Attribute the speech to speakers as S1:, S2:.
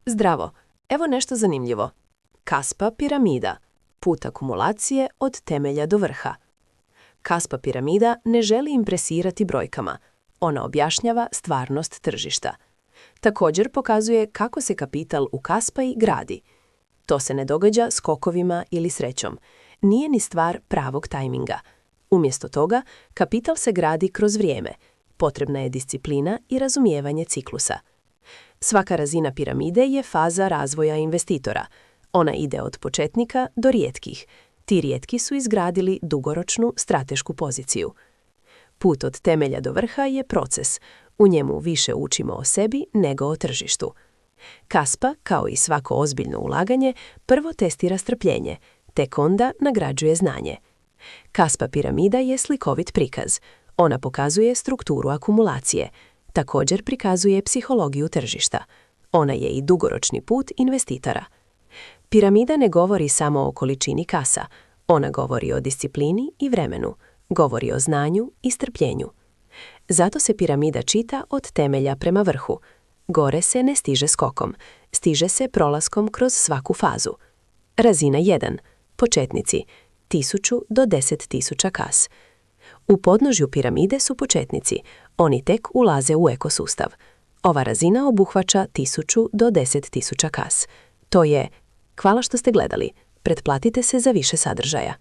S1: Zdravo, evo nešto zanimljivo. Kaspa piramida, put akumulacije od temelja do vrha. Kaspa piramida ne želi impresirati brojkama. Ona objašnjava stvarnost tržišta. Također pokazuje kako se kapital u Kaspaji gradi. To se ne događa skokovima ili srećom. Nije ni stvar pravog tajminga. Umjesto toga, kapital se gradi kroz vrijeme. Potrebna je disciplina i razumijevanje ciklusa. Svaka razina piramide je faza razvoja investitora. Ona ide od početnika do rijetkih. Ti rijetki su izgradili dugoročnu stratešku poziciju. Put od temelja do vrha je proces. U njemu više učimo o sebi nego o tržištu. Kaspa, kao i svako ozbiljno ulaganje, prvo testira strpljenje, tek onda nagrađuje znanje. Kaspa piramida je slikovit prikaz. Ona pokazuje strukturu akumulacije. Također prikazuje psihologiju tržišta. Ona je i dugoročni put investitora. Piramida ne govori samo o količini kasa. Ona govori o disciplini i vremenu. Govori o znanju i strpljenju. Zato se piramida čita od temelja prema vrhu. Gore se ne stiže skokom. Stiže se prolaskom kroz svaku fazu. Razina 1. Početnici. 1000 do 10.000 kas. U podnožju piramide su početnici. Oni tek ulaze u ekosustav. Ova razina obuhvaća 1000 do 10.000 kas. To je... Hvala što ste gledali. Pretplatite se za više sadržaja.